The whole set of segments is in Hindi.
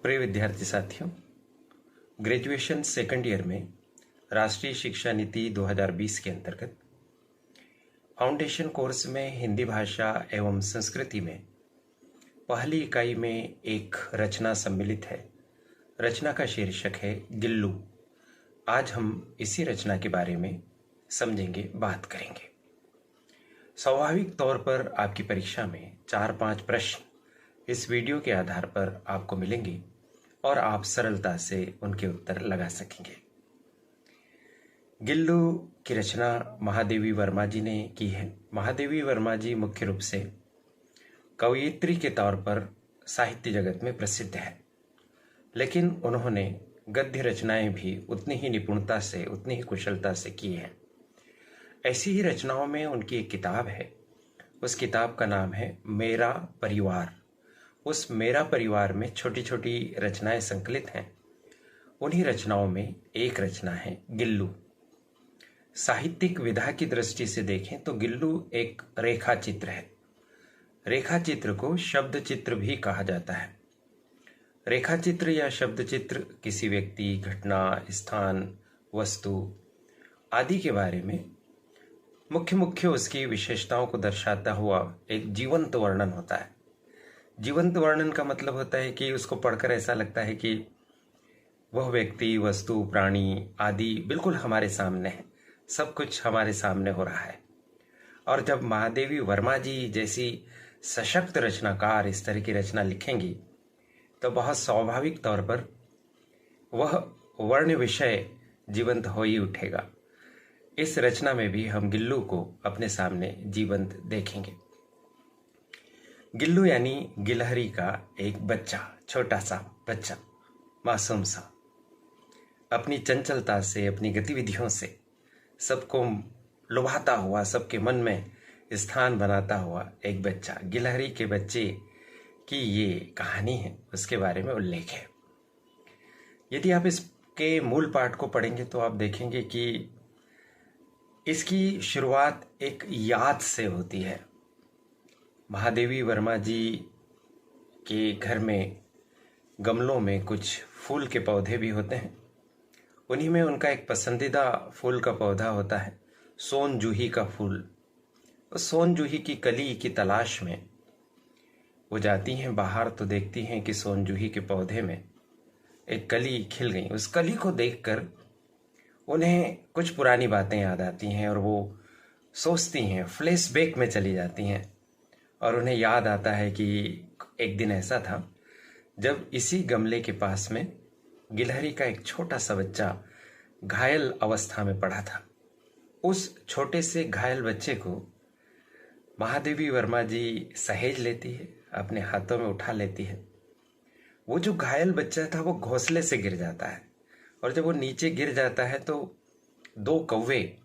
प्रिय विद्यार्थी साथियों, ग्रेजुएशन सेकंड ईयर में राष्ट्रीय शिक्षा नीति 2020 के अंतर्गत फाउंडेशन कोर्स में हिंदी भाषा एवं संस्कृति में पहली इकाई में एक रचना सम्मिलित है। रचना का शीर्षक है गिल्लू। आज हम इसी रचना के बारे में समझेंगे, बात करेंगे। स्वाभाविक तौर पर आपकी परीक्षा में 4-5 प्रश्न इस वीडियो के आधार पर आपको मिलेंगे और आप सरलता से उनके उत्तर लगा सकेंगे। गिल्लू की रचना महादेवी वर्मा जी ने की है। महादेवी वर्मा जी मुख्य रूप से कवयित्री के तौर पर साहित्य जगत में प्रसिद्ध है, लेकिन उन्होंने गद्य रचनाएं भी उतनी ही निपुणता से, उतनी ही कुशलता से की हैं। ऐसी ही रचनाओं में उनकी एक किताब है। उस किताब का नाम है मेरा परिवार। उस मेरा परिवार में छोटी छोटी रचनाएं संकलित हैं। उन्हीं रचनाओं में एक रचना है गिल्लू। साहित्यिक विधा की दृष्टि से देखें तो गिल्लू एक रेखा चित्र है। रेखा चित्र को शब्द चित्र भी कहा जाता है। रेखा चित्र या शब्द चित्र किसी व्यक्ति, घटना, स्थान, वस्तु आदि के बारे में मुख्य उसकी विशेषताओं को दर्शाता हुआ एक जीवंत वर्णन होता है। जीवंत वर्णन का मतलब होता है कि उसको पढ़कर ऐसा लगता है कि वह व्यक्ति, वस्तु, प्राणी आदि बिल्कुल हमारे सामने है, सब कुछ हमारे सामने हो रहा है। और जब महादेवी वर्मा जी जैसी सशक्त रचनाकार इस तरह की रचना लिखेंगी तो बहुत स्वाभाविक तौर पर वह वर्ण विषय जीवंत हो ही उठेगा। इस रचना में भी हम गिल्लू को अपने सामने जीवंत देखेंगे। गिल्लू यानी गिलहरी का एक बच्चा, छोटा सा बच्चा, मासूम सा, अपनी चंचलता से, अपनी गतिविधियों से सबको लुभाता हुआ, सबके मन में स्थान बनाता हुआ एक बच्चा, गिलहरी के बच्चे की ये कहानी है, उसके बारे में उल्लेख है। यदि आप इसके मूल पाठ को पढ़ेंगे तो आप देखेंगे कि इसकी शुरुआत एक याद से होती है। महादेवी वर्मा जी के घर में गमलों में कुछ फूल के पौधे भी होते हैं। उन्हीं में उनका एक पसंदीदा फूल का पौधा होता है सोन जूही का फूल। उस सोन जूही की कली की तलाश में वो जाती हैं बाहर, तो देखती हैं कि सोन जूही के पौधे में एक कली खिल गई। उस कली को देखकर उन्हें कुछ पुरानी बातें याद आती हैं और वो सोचती हैं, फ्लैशबैक में चली जाती हैं और उन्हें याद आता है कि एक दिन ऐसा था जब इसी गमले के पास में गिलहरी का एक छोटा सा बच्चा घायल अवस्था में पड़ा था। उस छोटे से घायल बच्चे को महादेवी वर्मा जी सहेज लेती है, अपने हाथों में उठा लेती है। वो जो घायल बच्चा था वो घोंसले से गिर जाता है और जब वो नीचे गिर जाता है तो 2 कौवे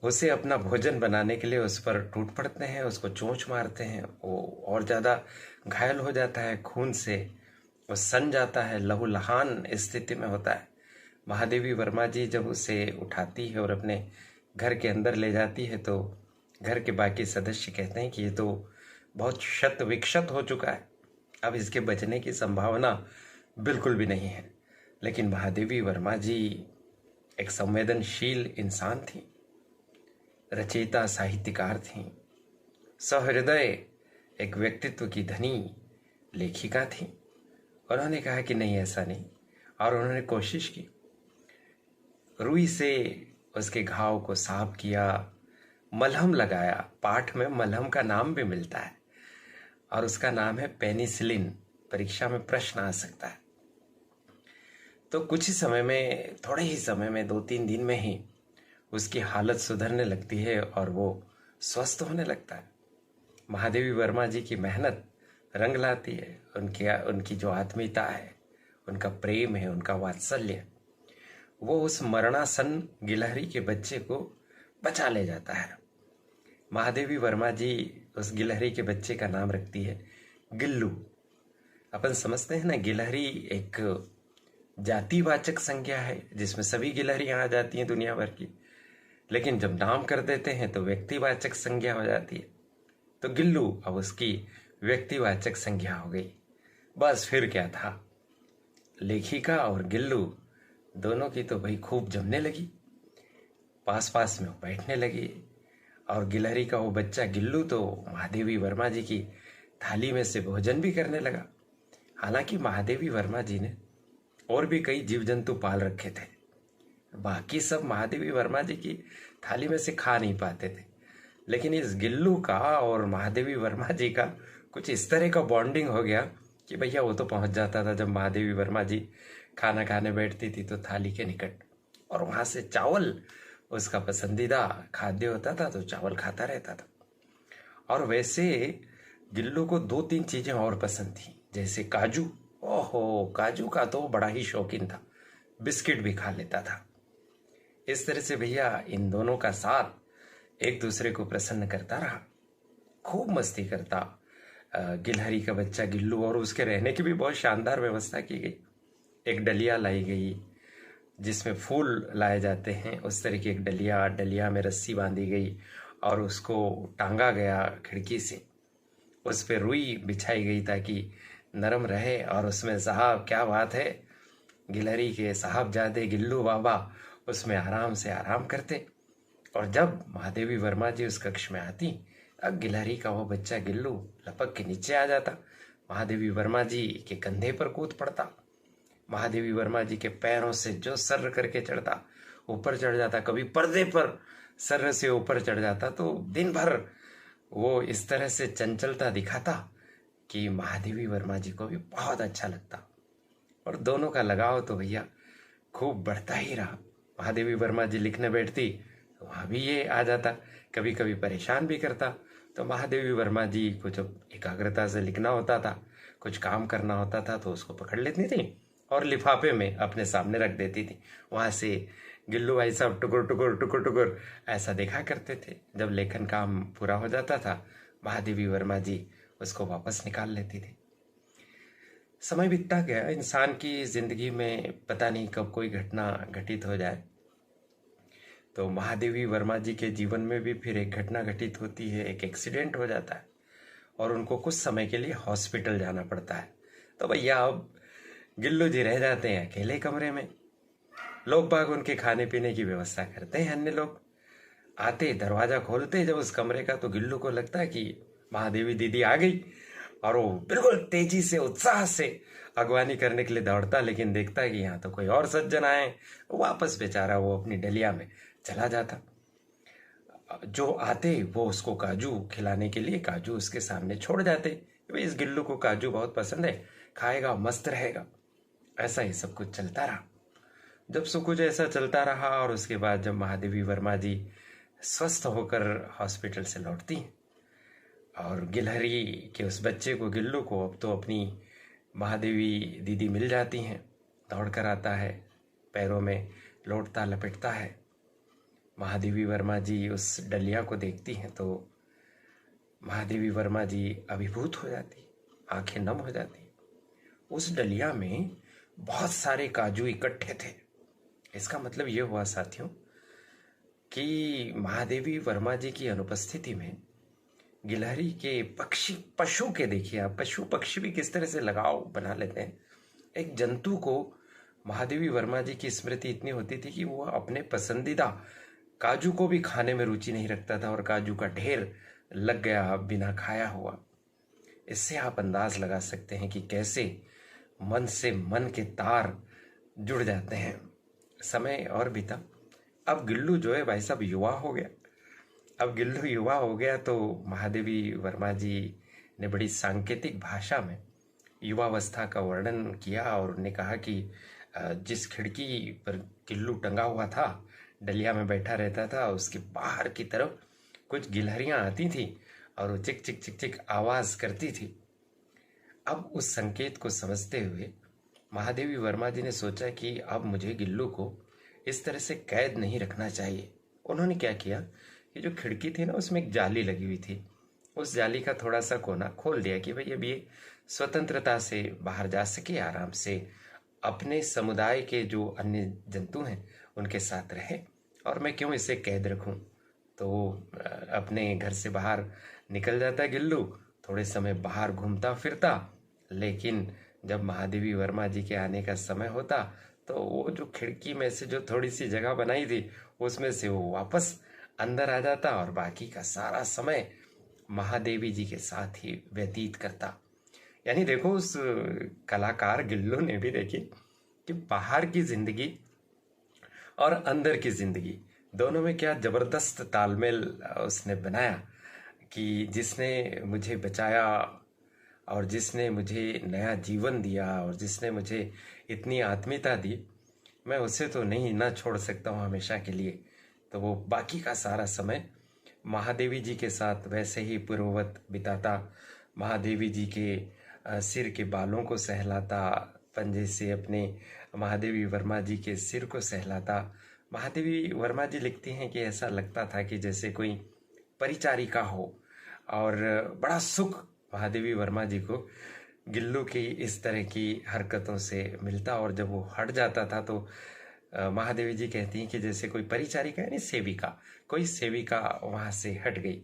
उसे अपना भोजन बनाने के लिए उस पर टूट पड़ते हैं, उसको चोंच मारते हैं। वो और ज़्यादा घायल हो जाता है, खून से वो सन जाता है, लहूलुहान स्थिति में होता है। महादेवी वर्मा जी जब उसे उठाती है और अपने घर के अंदर ले जाती है तो घर के बाकी सदस्य कहते हैं कि ये तो बहुत क्षत विक्षत हो चुका है, अब इसके बचने की संभावना बिल्कुल भी नहीं है। लेकिन महादेवी वर्मा जी एक संवेदनशील इंसान थी, रचयिता, साहित्यकार थीं, सहृदय एक व्यक्तित्व की धनी लेखिका थीं। उन्होंने कहा कि नहीं, ऐसा नहीं, और उन्होंने कोशिश की। रुई से उसके घाव को साफ किया, मलहम लगाया। पाठ में मलहम का नाम भी मिलता है और उसका नाम है पेनिसिलिन। परीक्षा में प्रश्न आ सकता है। तो कुछ ही समय में, थोड़े ही समय में, 2-3 दिन में ही उसकी हालत सुधरने लगती है और वो स्वस्थ होने लगता है। महादेवी वर्मा जी की मेहनत रंग लाती है। उनकी जो आत्मीयता है, उनका प्रेम है, उनका वात्सल्य, वो उस मरणासन गिलहरी के बच्चे को बचा ले जाता है। महादेवी वर्मा जी उस गिलहरी के बच्चे का नाम रखती है गिल्लू। अपन समझते हैं ना, गिलहरी एक जातिवाचक संज्ञा है जिसमें सभी गिलहरियां आ जाती हैं दुनिया भर की, लेकिन जब नाम कर देते हैं तो व्यक्तिवाचक संज्ञा हो जाती है। तो गिल्लू अब उसकी व्यक्तिवाचक संज्ञा हो गई। बस फिर क्या था, लेखिका और गिल्लू दोनों की तो भाई खूब जमने लगी। पास पास में वो बैठने लगी और गिलहरी का वो बच्चा गिल्लू तो महादेवी वर्मा जी की थाली में से भोजन भी करने लगा। हालांकि महादेवी वर्मा जी ने और भी कई जीव जंतु पाल रखे थे, बाकी सब महादेवी वर्मा जी की थाली में से खा नहीं पाते थे, लेकिन इस गिल्लू का और महादेवी वर्मा जी का कुछ इस तरह का बॉन्डिंग हो गया कि भैया वो तो पहुंच जाता था जब महादेवी वर्मा जी खाना खाने बैठती थी तो थाली के निकट, और वहां से चावल उसका पसंदीदा खाद्य होता था तो चावल खाता रहता था। और वैसे गिल्लू को दो तीन चीजें और पसंद थी, जैसे काजू। ओहो, काजू का तो बड़ा ही शौकीन था, बिस्किट भी खा लेता था। इस तरह से भैया इन दोनों का साथ एक दूसरे को प्रसन्न करता रहा, खूब मस्ती करता गिलहरी का बच्चा गिल्लू। और उसके रहने की भी बहुत शानदार व्यवस्था की गई। एक डलिया लाई गई जिसमें फूल लाए जाते हैं, उस तरह की एक डलिया, डलिया में रस्सी बांधी गई और उसको टांगा गया खिड़की से। उस पर रुई बिछाई गई ताकि नरम रहे, और उसमें साहब क्या बात है, गिलहरी के साहबजादे गिल्लू बाबा उसमें आराम से आराम करते। और जब महादेवी वर्मा जी उस कक्ष में आती, अब गिलहरी का वो बच्चा गिल्लू लपक के नीचे आ जाता, महादेवी वर्मा जी के कंधे पर कूद पड़ता, महादेवी वर्मा जी के पैरों से जो सर्र करके चढ़ता, ऊपर चढ़ जाता, कभी पर्दे पर सर्र से ऊपर चढ़ जाता। तो दिन भर वो इस तरह से चंचलता दिखाता कि महादेवी वर्मा जी को भी बहुत अच्छा लगता, और दोनों का लगाव तो भैया खूब बढ़ता ही रहा। महादेवी वर्मा जी लिखने बैठती तो वहाँ भी ये आ जाता, कभी कभी परेशान भी करता। तो महादेवी वर्मा जी को जब एकाग्रता से लिखना होता था, कुछ काम करना होता था, तो उसको पकड़ लेती थी और लिफाफे में अपने सामने रख देती थी। वहाँ से गिल्लू भाई साहब टुकुर टुकुर टुकुर टुकुर ऐसा देखा करते थे। जब लेखन काम पूरा हो जाता था, महादेवी वर्मा जी उसको वापस निकाल लेती थी। समय बीतता गया, इंसान की जिंदगी में पता नहीं कब कोई घटना घटित हो जाए। तो महादेवी वर्मा जी के जीवन में भी फिर एक घटना घटित होती है, एक एक्सीडेंट हो जाता है और उनको कुछ समय के लिए हॉस्पिटल जाना पड़ता है। तो भैया अब गिल्लू जी रह जाते हैं अकेले कमरे में। लोग बाग उनके खाने पीने की व्यवस्था करते हैं, अन्य लोग आते, दरवाजा खोलते जब उस कमरे का, तो गिल्लू को लगता है कि महादेवी दीदी आ गई, और वो बिल्कुल तेजी से उत्साह से अगवानी करने के लिए दौड़ता, लेकिन देखता है कि यहाँ तो कोई और सज्जन आए। वापस बेचारा वो अपनी डलिया में चला जाता। जो आते वो उसको काजू खिलाने के लिए काजू उसके सामने छोड़ जाते, भाई इस गिल्लू को काजू बहुत पसंद है, खाएगा मस्त रहेगा। ऐसा ही सब कुछ चलता रहा। जब सब कुछ ऐसा चलता रहा और उसके बाद जब महादेवी वर्मा जी स्वस्थ होकर हॉस्पिटल से लौटती हैं और गिलहरी के उस बच्चे को, गिल्लू को, अब तो अपनी महादेवी दीदी मिल जाती हैं, दौड़ कर आता है, पैरों में लौटता लपेटता है। महादेवी वर्मा जी उस डलिया को देखती हैं तो महादेवी वर्मा जी अभिभूत हो जाती, आंखें नम हो जाती। उस डलिया में बहुत सारे काजू इकट्ठे थे। इसका मतलब ये हुआ साथियों कि महादेवी वर्मा जी की अनुपस्थिति में गिलहरी के पशु के, देखिए आप, पशु पक्षी भी किस तरह से लगाव बना लेते हैं। एक जंतु को महादेवी वर्मा जी की स्मृति इतनी होती थी कि वो अपने पसंदीदा काजू को भी खाने में रुचि नहीं रखता था, और काजू का ढेर लग गया बिना खाया हुआ। इससे आप अंदाज लगा सकते हैं कि कैसे मन से मन के तार जुड़ जाते हैं। समय और बीता, अब गिल्लू जो है भाई साहब युवा हो गया। अब गिल्लू युवा हो गया तो महादेवी वर्मा जी ने बड़ी सांकेतिक भाषा में युवावस्था का वर्णन किया, और उन्होंने कहा कि जिस खिड़की पर गिल्लू टंगा हुआ था, डलिया में बैठा रहता था, उसके बाहर की तरफ कुछ गिलहरियां आती थी और वो चिक चिक चिक चिक आवाज करती थी। अब उस संकेत को समझते हुए महादेवी वर्मा जी ने सोचा कि अब मुझे गिल्लू को इस तरह से कैद नहीं रखना चाहिए। उन्होंने क्या किया कि जो खिड़की थी ना, उसमें एक जाली लगी हुई थी, उस जाली का थोड़ा सा कोना खोल दिया कि भाई अब ये स्वतंत्रता से बाहर जा सके, आराम से अपने समुदाय के जो अन्य जंतु हैं उनके साथ रहे, और मैं क्यों इसे कैद रखूं। तो अपने घर से बाहर निकल जाता गिल्लू, थोड़े समय बाहर घूमता फिरता, लेकिन जब महादेवी वर्मा जी के आने का समय होता तो वो जो खिड़की में से जो थोड़ी सी जगह बनाई थी उसमें से वो वापस अंदर आ जाता और बाकी का सारा समय महादेवी जी के साथ ही व्यतीत करता। यानी देखो उस कलाकार गिल्लू ने भी देखी कि बाहर की जिंदगी और अंदर की जिंदगी दोनों में क्या जबरदस्त तालमेल उसने बनाया कि जिसने मुझे बचाया और जिसने मुझे नया जीवन दिया और जिसने मुझे इतनी आत्मीयता दी, मैं उसे तो नहीं ना छोड़ सकता हूँ हमेशा के लिए। तो वो बाकी का सारा समय महादेवी जी के साथ वैसे ही पूर्ववत बिताता। महादेवी जी के सिर के बालों को सहलाता, पंजे से अपने महादेवी वर्मा जी के सिर को सहलाता। महादेवी वर्मा जी लिखती हैं कि ऐसा लगता था कि जैसे कोई परिचारिका हो और बड़ा सुख महादेवी वर्मा जी को गिल्लू की इस तरह की हरकतों से मिलता। और जब वो हट जाता था तो महादेवी जी कहती हैं कि जैसे कोई परिचारिका यानी सेविका, कोई सेविका वहाँ से हट गई।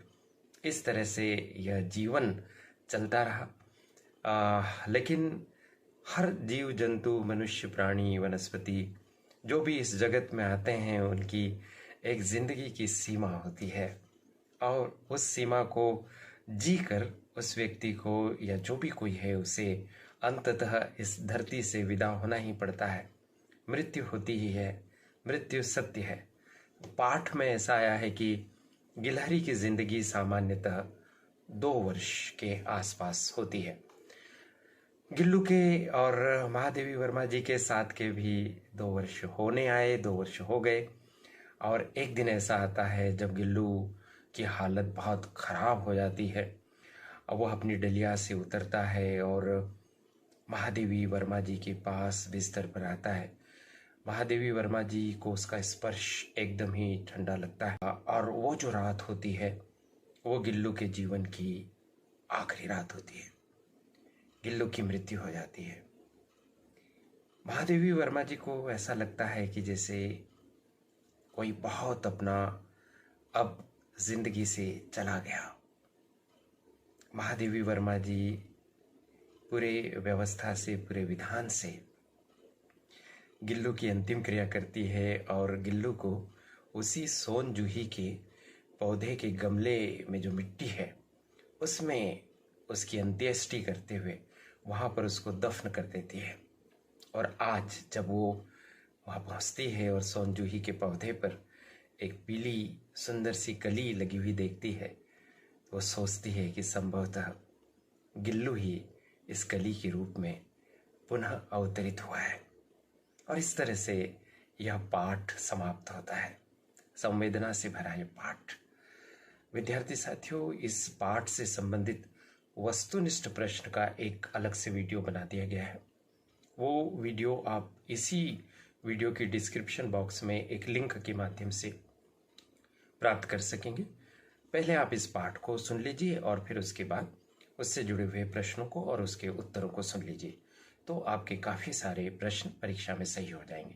इस तरह से यह जीवन चलता रहा। लेकिन हर जीव जंतु, मनुष्य, प्राणी, वनस्पति जो भी इस जगत में आते हैं उनकी एक जिंदगी की सीमा होती है और उस सीमा को जी कर उस व्यक्ति को या जो भी कोई है उसे अंततः इस धरती से विदा होना ही पड़ता है। मृत्यु होती ही है, मृत्यु सत्य है। पाठ में ऐसा आया है कि गिलहरी की जिंदगी सामान्यतः 2 वर्ष के आसपास होती है। गिल्लू के और महादेवी वर्मा जी के साथ के भी 2 वर्ष होने आए, 2 वर्ष हो गए। और एक दिन ऐसा आता है जब गिल्लू की हालत बहुत ख़राब हो जाती है। अब वो अपनी डलिया से उतरता है और महादेवी वर्मा जी के पास बिस्तर पर आता है। महादेवी वर्मा जी को उसका स्पर्श एकदम ही ठंडा लगता है और वो जो रात होती है वो गिल्लू के जीवन की आखिरी रात होती है। गिल्लू की मृत्यु हो जाती है। महादेवी वर्मा जी को ऐसा लगता है कि जैसे कोई बहुत अपना अब जिंदगी से चला गया। महादेवी वर्मा जी पूरे व्यवस्था से, पूरे विधान से गिल्लू की अंतिम क्रिया करती है और गिल्लू को उसी सोन जूही के पौधे के गमले में जो मिट्टी है उसमें उसकी अंत्येष्टि करते हुए वहाँ पर उसको दफन कर देती है। और आज जब वो वहाँ पहुँचती है और सोन जूही के पौधे पर एक पीली सुंदर सी कली लगी हुई देखती है तो वो सोचती है कि संभवतः गिल्लू ही इस कली के रूप में पुनः अवतरित हुआ है। और इस तरह से यह पाठ समाप्त होता है, संवेदना से भरा यह पाठ। विद्यार्थी साथियों, इस पाठ से संबंधित वस्तुनिष्ठ प्रश्न का एक अलग से वीडियो बना दिया गया है। वो वीडियो आप इसी वीडियो की डिस्क्रिप्शन बॉक्स में एक लिंक के माध्यम से प्राप्त कर सकेंगे। पहले आप इस पाठ को सुन लीजिए और फिर उसके बाद उससे जुड़े हुए प्रश्नों को और उसके उत्तरों को सुन लीजिए, तो आपके काफ़ी सारे प्रश्न परीक्षा में सही हो जाएंगे।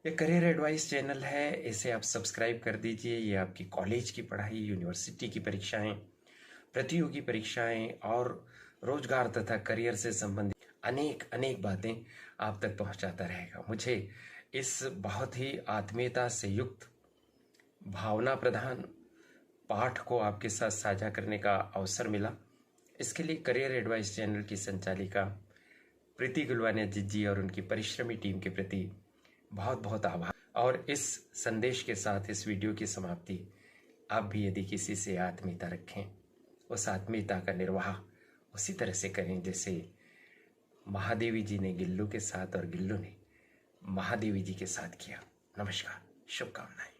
ये करियर एडवाइस चैनल है, इसे आप सब्सक्राइब कर दीजिए। ये आपकी कॉलेज की पढ़ाई, यूनिवर्सिटी की परीक्षाएं, प्रतियोगी परीक्षाएं और रोजगार तथा करियर से संबंधित अनेक बातें आप तक पहुंचाता रहेगा। मुझे इस बहुत ही आत्मीयता से युक्त, भावना प्रधान पाठ को आपके साथ साझा करने का अवसर मिला। इसके लिए करियर एडवाइस चैनल की संचालिका प्रीति गुलवानिया जी और उनकी परिश्रमी टीम के प्रति बहुत बहुत आभार। और इस संदेश के साथ इस वीडियो की समाप्ति, आप भी यदि किसी से आत्मीयता रखें, उस आत्मीयता का निर्वाह उसी तरह से करें जैसे महादेवी जी ने गिल्लू के साथ और गिल्लू ने महादेवी जी के साथ किया। नमस्कार, शुभकामनाएं।